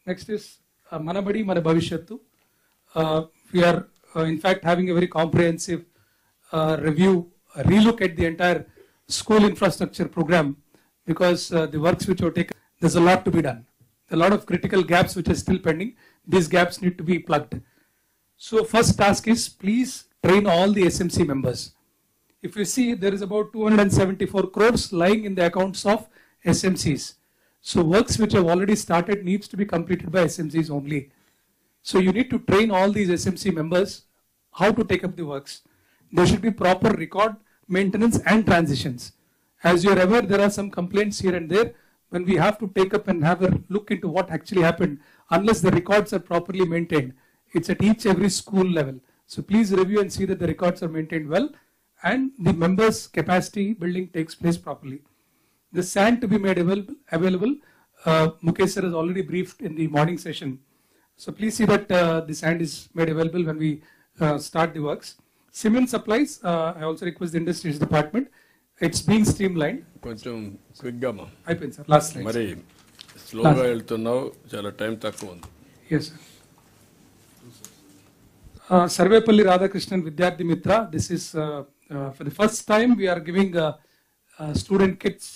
Next is Manabadi Mana Bhavishyattu. We are in fact having a very comprehensive review, relook at the entire school infrastructure program, because the works which were taken, there's a lot to be done. A lot of critical gaps which are still pending. These gaps need to be plugged. So first task is please train all the SMC members. If you see, there is about 274 crores lying in the accounts of SMCs. So works which have already started needs to be completed by SMCs only. So you need to train all these SMC members how to take up the works. There should be proper record, maintenance and transitions. As you are aware, there are some complaints here and there. When we have to take up and have a look into what actually happened, unless the records are properly maintained, it's at every school level. So please review and see that the records are maintained well and the members' capacity building takes place properly. The sand to be made available, Mukesh sir has already briefed in the morning session. So please see that the sand is made available when we start the works. Cement supplies, I also request the industries department. It's being streamlined. కొంచెం క్విక్గా మా అయిపోయింది sir, last slide. మరి స్లోగా వెళ్తున్నావు, చాలా time తక్కువ ఉంది. Yes, sir. Sarvepalli Radhakrishnan Vidyarthi Mitra. This is for the first time we are giving student kits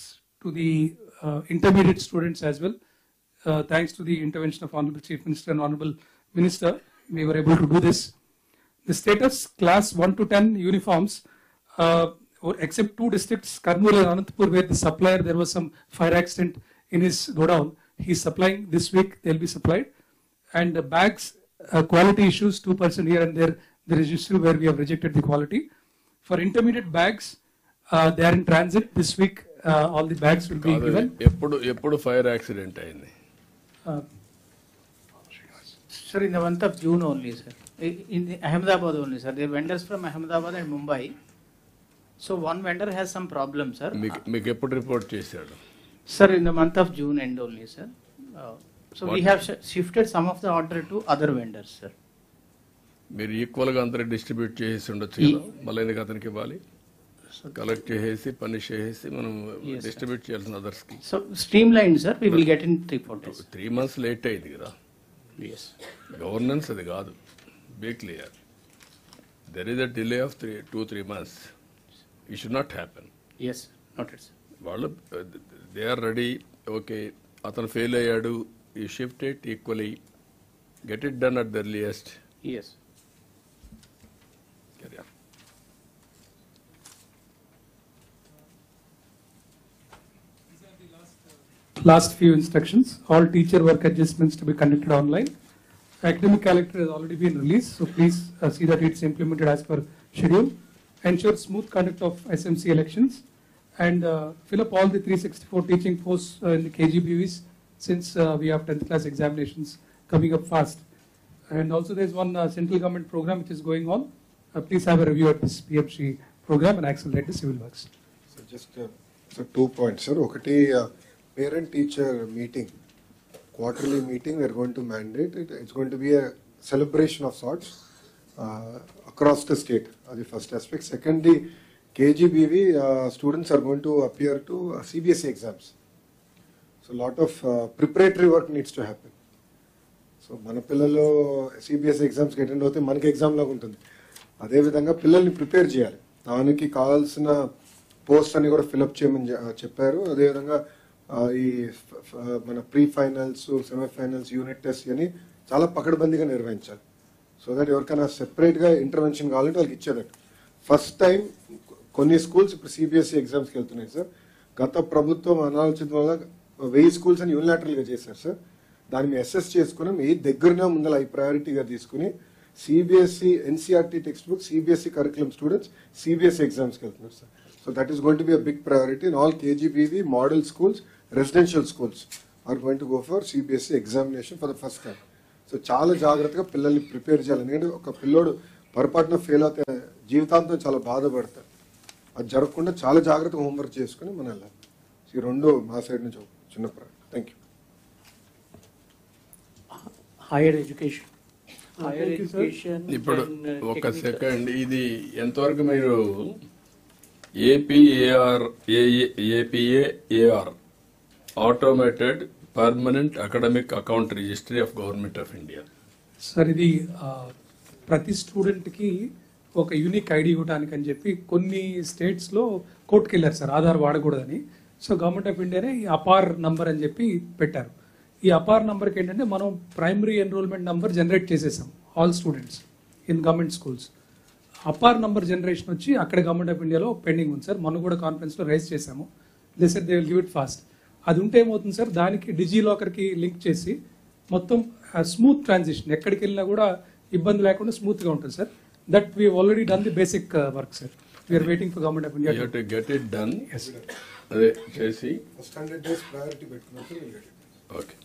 to the intermediate students as well. Thanks to the intervention of Honorable Chief Minister and Honorable Minister, we were able to do this. The status class 1 to 10 uniforms, except two districts, Karnool and Anantapur, where the supplier, there was some fire accident in his godown. He is supplying this week, they'll be supplied. And the bags, quality issues, 2% here and there is issue where we have rejected the quality. For intermediate bags, they are in transit. This week, all the bags will be given. ఎప్పుడు fire accident అయింది? Sir, in the month of June only, sir. In the Ahmedabad only, sir. They are vendors from Ahmedabad and Mumbai. So one vendor has some problem, sir. మీకు ఎప్పుడు report చేశాడు? Sir, in the month of June end only, sir. So we have shifted some of the order to other vendors, sir. మీరు ఈక్వల్గా అందరికి distribute చేసి ఉండొచ్చు కదా, మళ్ళీ ఎందుకు అతనికి ఇవ్వాలి? కలెక్ట్ చేసేసి పనిష్ చేసేసి మనం డిస్ట్రిబ్యూట్ చేయాల్సిన అదర్స్కి. So streamlined, sir. We will get in 3-4 days. 3 months late అయింది కదా. Yes. గవర్నెన్స్ అది కాదు. Be clear. There is a delay of 2-3 months. It should not happen. Yes, noted, sir. వాళ్ళు దే ఆర్ రెడీ. ఓకే, అతను fail అయ్యాడు, you shift it equally, get it done at the earliest. Yes. Last few instructions. All teacher work adjustments to be conducted online. Academic calendar has already been released, so please see that it's implemented as per schedule. Ensure smooth conduct of SMC elections and fill up all the 364 teaching posts in the KGBVs, since we have 10th class examinations coming up fast. And also there's one central government program which is going on. Please have a review at this PMC program and accelerate the civil works. So just 2 points, sir. Okati parent-teacher meeting, quarterly meeting, we are going to mandate it. It's going to be a celebration of sorts across the state. That's the first aspect. Secondly, KGBV students are going to appear to CBSE exams. So a lot of preparatory work needs to happen. So మన పిల్లలు CBSE ఎగ్జామ్స్కి attend అవుతే మనకి exam లాగా ఉంటుంది. అదేవిధంగా పిల్లల్ని prepare చేయాలి. దానికి కావాల్సిన పోస్ట్ అన్ని కూడా ఫిలప్ చేయమని చెప్పారు. అదేవిధంగా ఈ మన pre finals, semifinals, unit test అని చాలా పకడ్బందీగా నిర్వహించాలి. సో దట్ ఎవరికైనా సెపరేట్గా ఇంటర్వెన్షన్ కావాలంటే వాళ్ళకి ఇచ్చేదట్టు. ఫస్ట్ టైం కొన్ని స్కూల్స్ ఇప్పుడు CBSE ఎగ్జామ్స్కి వెళ్తున్నాయి సార్. గత ప్రభుత్వం అనాలోచిత వల్ల 1000 స్కూల్స్ అని యూనిలాటరల్గా చేశారు సార్. దాన్ని మేము అసెస్ చేసుకుని మీ దగ్గరనే ముందర ఈ ప్రయారిటీగా తీసుకుని CBSE NCERT text book, CBSE curriculum students CBSE ఎగ్జామ్స్కి వెళ్తున్నారు sir. So that is going to be a big priority, and all KGBV model schools, residential schools are going to go for CBSE examination for the first time. So చాలా జాగ్రత్తగా పిల్లల్ని prepare చేయాలి. ఎందుకంటే ఒక పిల్లోడు పొరపాటున ఫెయిల్ అవుతే జీవితాంతం చాలా బాధపడతారు. అది జరగకుండా చాలా జాగ్రత్తగా హోంవర్క్ చేసుకుని మనం వెళ్ళాలి. ఈ రెండు మా సైడ్ నుంచి చిన్న priority. Thank you. Higher education. Higher education. ఇప్పుడు ఒక సెకండ్, ఇది ఎంతవరకు మీరు APAR automated permanent academic account registry of government of India. Sir ఇది ప్రతి స్టూడెంట్కి ఒక యూనిక్ ఐడి ఇవ్వడానికి అని చెప్పి కొన్ని స్టేట్స్లో కోర్టుకి వెళ్ళారు సార్ ఆధార్ వాడకూడదని. సో గవర్నమెంట్ ఆఫ్ ఇండియానే ఈ అపార్ నంబర్ అని చెప్పి పెట్టారు. ఈ అపార్ నంబర్కి ఏంటంటే మనం ప్రైమరీ ఎన్రోల్మెంట్ నంబర్ జనరేట్ చేసేసాం all students in government schools. APAAR number generation వచ్చి అక్కడ గవర్నమెంట్ ఆఫ్ ఇండియాలో పెండింగ్ ఉంది సార్. మనం కూడా కాన్ఫరెన్స్లో రైజ్ చేశాము. They said they will give it fast. అది ఉంటే ఏమవుతుంది సార్, దానికి డిజీ లాకర్కి లింక్ చేసి మొత్తం స్మూత్ ట్రాన్సిషన్ ఎక్కడికి వెళ్ళినా కూడా ఇబ్బంది లేకుండా స్మూత్గా ఉంటుంది sir. That we already done the basic work sir. We are waiting for government of India to get it done. అదే చేసి ఫస్ట్ 100 days priority పెట్టుకున్నప్పుడు ఓకే.